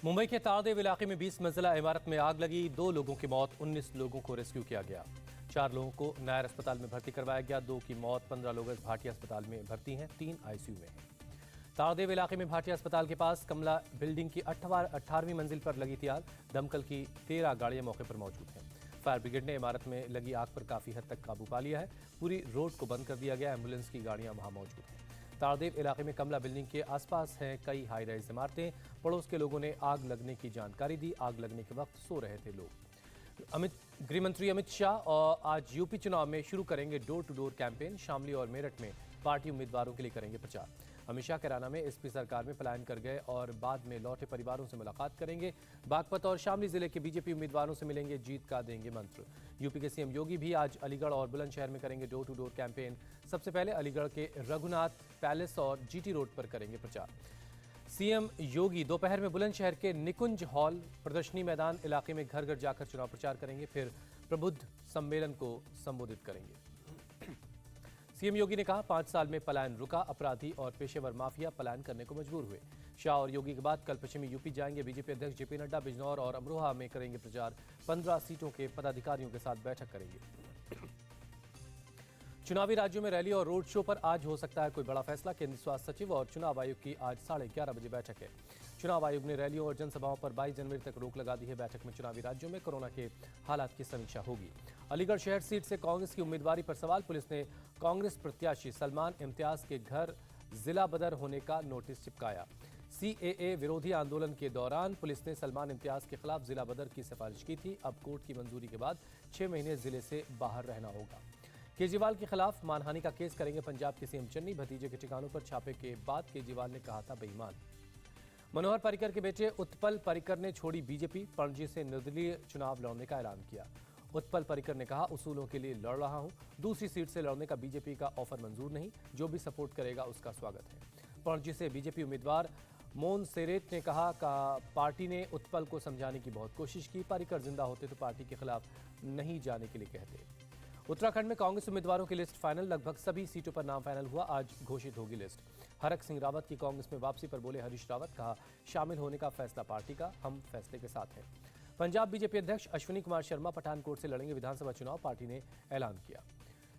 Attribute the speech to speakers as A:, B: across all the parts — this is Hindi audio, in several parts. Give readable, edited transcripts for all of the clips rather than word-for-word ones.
A: मुंबई के तारदेव इलाके में 20 मंजिला इमारत में आग लगी, 2 लोगों की मौत, 19 लोगों को रेस्क्यू किया गया। 4 लोगों को नायर अस्पताल में भर्ती करवाया गया, 2 की मौत, 15 लोग भाटिया अस्पताल में भर्ती हैं, 3 आईसीयू में हैं। तारदेव इलाके में भाटिया अस्पताल के पास कमला बिल्डिंग की 18वीं मंजिल पर लगी थी आग। दमकल की 13 गाड़ियां मौके पर मौजूद हैं। फायर ब्रिगेड ने इमारत में लगी आग पर काफी हद तक काबू पा लिया है। पूरी रोड को बंद कर दिया गया, एम्बुलेंस की गाड़ियां वहां मौजूद हैं। तारदेव इलाके में कमला बिल्डिंग के आसपास हैं कई हाई राइज इमारतें। पड़ोस के लोगों ने आग लगने की जानकारी दी। आग लगने के वक्त सो रहे थे लोग। गृह मंत्री अमित शाह आज यूपी चुनाव में शुरू करेंगे door to door campaign. Shamli और मेरठ में पार्टी उम्मीदवारों के लिए करेंगे प्रचार। अमित शाह कैराना में एसपी सरकार में पलायन कर गए और बाद में लौटे परिवारों से मुलाकात करेंगे। बागपत और शामली जिले के बीजेपी उम्मीदवारों से मिलेंगे, जीत का देंगे मंत्र। यूपी के सीएम योगी भी आज अलीगढ़ और बुलंदशहर में करेंगे डोर टू डोर कैंपेन। सबसे पहले अलीगढ़ के रघुनाथ पैलेस और जीटी रोड पर करेंगे प्रचार। सीएम योगी दोपहर में बुलंदशहर के निकुंज हॉल प्रदर्शनी मैदान इलाके में घर घर जाकर चुनाव प्रचार करेंगे, फिर प्रबुद्ध सम्मेलन को संबोधित करेंगे। सीएम योगी ने कहा, 5 साल में पलायन रुका, अपराधी और पेशेवर माफिया पलायन करने को मजबूर हुए। शाह और योगी के बाद कल पश्चिमी यूपी जाएंगे। बीजेपी अध्यक्ष जेपी नड्डा बिजनौर और अमरोहा में करेंगे प्रचार। 15 सीटों के पदाधिकारियों के साथ बैठक करेंगे। चुनावी राज्यों में रैली और रोड शो पर आज हो सकता है कोई बड़ा फैसला। केंद्रीय स्वास्थ्य सचिव और चुनाव आयोग की आज 11:30 बजे बैठक है। चुनाव आयोग ने रैलियों और जनसभाओं पर 22 जनवरी तक रोक लगा दी है। बैठक में चुनावी राज्यों में कोरोना के हालात की समीक्षा होगी। अलीगढ़ शहर सीट से कांग्रेस की उम्मीदवारी पर सवाल। पुलिस ने कांग्रेस प्रत्याशी सलमान इम्तियाज के घर जिला बदर होने का नोटिस चिपकाया। सीएए विरोधी आंदोलन के दौरान पुलिस ने सलमान इम्तियाज के खिलाफ जिला बदर की सिफारिश की थी। अब कोर्ट की मंजूरी के बाद 6 महीने जिले से बाहर रहना होगा। केजरीवाल के खिलाफ मानहानि का केस करेंगे पंजाब के सीएम चन्नी। भतीजे के ठिकानों पर छापे के बाद केजरीवाल ने कहा था बेईमान। मनोहर पर्रिकर के बेटे उत्पल पर्रिकर ने छोड़ी बीजेपी। पणजी से निर्दलीय चुनाव लड़ने का ऐलान किया। उत्पल पर्रिकर ने कहा, उसूलों के लिए लड़ रहा हूं, दूसरी सीट से लड़ने का बीजेपी का ऑफर मंजूर नहीं, जो भी सपोर्ट करेगा उसका स्वागत है। पणजी से बीजेपी उम्मीदवार मोन सेरेट ने कहा, पार्टी ने उत्पल को समझाने की बहुत कोशिश की। पर्रिकर जिंदा होते तो पार्टी के खिलाफ नहीं जाने के लिए कहते। उत्तराखंड में कांग्रेस उम्मीदवारों की लिस्ट फाइनल। लगभग सभी सीटों पर नाम फाइनल हुआ। आज घोषित होगी लिस्ट। हरक सिंह रावत की कांग्रेस में वापसी पर बोले हरीश रावत, कहा, शामिल होने का फैसला पार्टी का, हम फैसले के साथ हैं। पंजाब बीजेपी अध्यक्ष अश्विनी कुमार शर्मा पठानकोट से लड़ेंगे विधानसभा चुनाव, पार्टी ने ऐलान किया।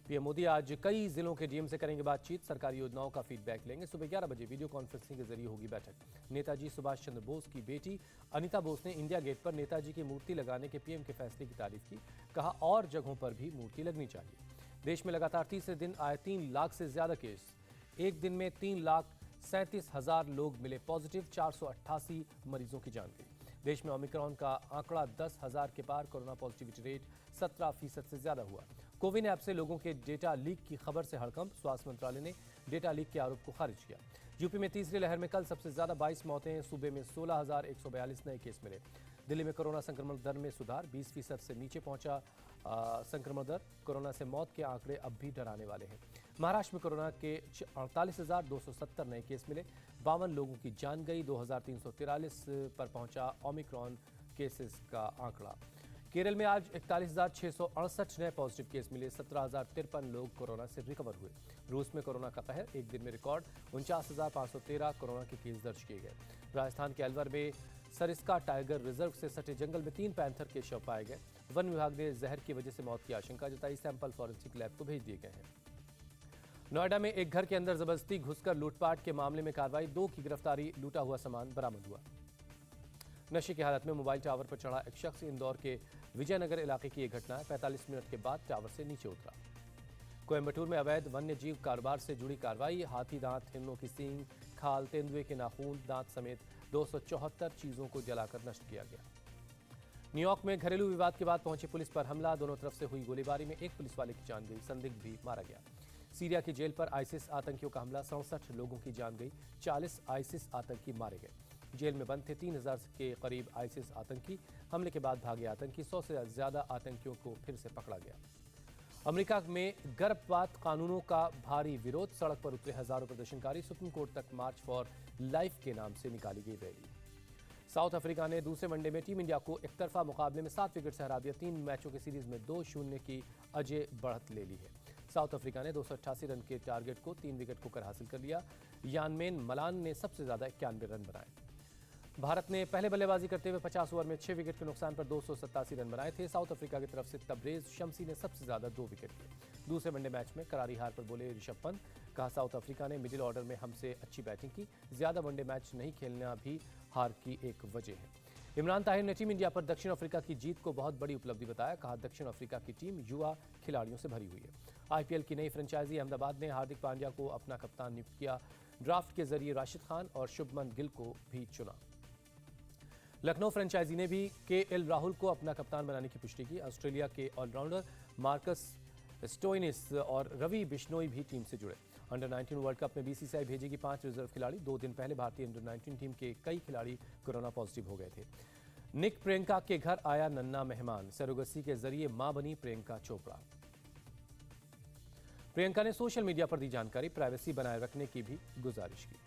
A: पीएम मोदी आज कई जिलों के डीएम से करेंगे बातचीत। सरकारी योजनाओं का फीडबैक लेंगे। सुबह 11 बजे वीडियो कॉन्फ्रेंसिंग के जरिए होगी बैठक। नेताजी सुभाष चंद्र बोस की बेटी अनिता बोस ने इंडिया गेट पर नेताजी की मूर्ति लगाने के पीएम के फैसले की तारीफ की। कहा, और जगहों पर भी मूर्ति लगनी चाहिए। देश में लगातार तीसरे दिन आए 3 लाख से ज्यादा केस। एक दिन में 3,37,000 लोग मिले पॉजिटिव। 488 मरीजों की जान गई। देश में ओमिक्रॉन का आंकड़ा 10,000 के पार। कोरोना पॉजिटिविटी रेट 17% से ज्यादा हुआ। कोविन ऐप से लोगों के डेटा लीक की खबर से हड़कंप। स्वास्थ्य मंत्रालय ने डेटा लीक के आरोप को खारिज किया। यूपी में तीसरी लहर में कल सबसे ज्यादा 22 मौतें। सूबे में 16,142 नए केस मिले। दिल्ली में कोरोना संक्रमण दर में सुधार, 20% से नीचे पहुंचा संक्रमण दर। कोरोना से मौत के आंकड़े अब भी डराने वाले हैं। महाराष्ट्र में कोरोना के 48,270 नए केस मिले। 52 लोगों की जान गई। 2,343 पर पहुंचा ओमिक्रॉन केसेस का आंकड़ा। केरल में आज 41,668 नए पॉजिटिव केस मिले। 17,053 लोग कोरोना से रिकवर हुए। रूस में कोरोना का कहर, एक दिन में रिकॉर्ड 49,513 कोरोना के केस दर्ज किए गए। राजस्थान के अलवर में सरिस्का टाइगर रिजर्व से सटे जंगल में 3 पैंथर के शव पाए गए। वन विभाग ने जहर की वजह से मौत की आशंका जताई। सैंपल फॉरेंसिक लैब को भेज दिए गए हैं। नोएडा में एक घर के अंदर जबरदस्ती घुसकर लूटपाट के मामले में कार्रवाई। 2 की गिरफ्तारी। लूटा हुआ सामान बरामद हुआ। नशे की हालत में मोबाइल टावर पर चढ़ा एक शख्स। इंदौर के विजयनगर इलाके की एक घटना है। 45 मिनट के बाद टावर से नीचे उतरा। कोयंबटूर में अवैध वन्य जीव कारोबार से जुड़ी कार्रवाई। हाथी दांत, हिरणों की सींग, खाल, तेंदुए के नाखून, दांत समेत 274 चीजों को जलाकर नष्ट किया गया। न्यूयॉर्क में घरेलू विवाद के बाद पहुंची पुलिस पर हमला। दोनों तरफ से हुई गोलीबारी में एक पुलिस वाले की जान गई, संदिग्ध भी मारा गया। सीरिया की जेल पर आईसिस आतंकियों का हमला, 67 लोगों की जान गई, 40 आईसिस आतंकी मारे गए। जेल में बंद थे 3,000 के करीब आईसिस आतंकी। हमले के बाद भागे आतंकी। 100 से ज्यादा आतंकियों को फिर से पकड़ा गया। अमेरिका में गर्भपात कानूनों का भारी विरोध। सड़क पर उतरे हजारों प्रदर्शनकारी। सुप्रीम कोर्ट तक मार्च फॉर लाइफ के नाम से निकाली गई रैली। साउथ अफ्रीका ने दूसरे वनडे में टीम इंडिया को एकतरफा मुकाबले में 7 विकेट से हरा दिया। 3 मैचों की सीरीज में 2-0 की अजय बढ़त ले ली है। साउथ अफ्रीका ने 288 रन के टारगेट को 3 विकेट खोकर हासिल कर लिया। यानमेन मलान ने सबसे ज्यादा 91 रन बनाए। भारत ने पहले बल्लेबाजी करते हुए 50 ओवर में 6 विकेट के नुकसान पर 287 रन बनाए थे। साउथ अफ्रीका की तरफ से तबरेज शम्सी ने सबसे ज्यादा 2 विकेट लिए। दूसरे वनडे मैच में करारी हार पर बोले ऋषभ पंत, कहा साउथ अफ्रीका ने मिडिल ऑर्डर में हमसे अच्छी बैटिंग की, ज्यादा वनडे मैच नहीं खेलना भी हार की एक वजह है। इमरान ताहिर ने टीम इंडिया पर दक्षिण अफ्रीका की जीत को बहुत बड़ी उपलब्धि बताया, कहा दक्षिण अफ्रीका की टीम युवा खिलाड़ियों से भरी हुई है। आईपीएल की नई फ्रेंचाइजी अहमदाबाद ने हार्दिक पांड्या को अपना कप्तान नियुक्त किया। ड्राफ्ट के जरिए राशिद खान और शुभमन गिल को भी चुना। लखनऊ फ्रेंचाइजी ने भी केएल राहुल को अपना कप्तान बनाने की पुष्टि की। ऑस्ट्रेलिया के ऑलराउंडर मार्कस स्टोइनिस और रवि बिश्नोई भी टीम से जुड़े। अंडर 19 वर्ल्ड कप में बीसीसीआई भेजेगी 5 रिजर्व खिलाड़ी। 2 दिन पहले भारतीय अंडर 19 टीम के कई खिलाड़ी कोरोना पॉजिटिव हो गए थे। निक प्रियंका के घर आया नन्हा मेहमान, सरोगेसी के जरिए मां बनी प्रियंका चोपड़ा। प्रियंका ने सोशल मीडिया पर दी जानकारी, प्राइवेसी बनाए रखने की भी गुजारिश की।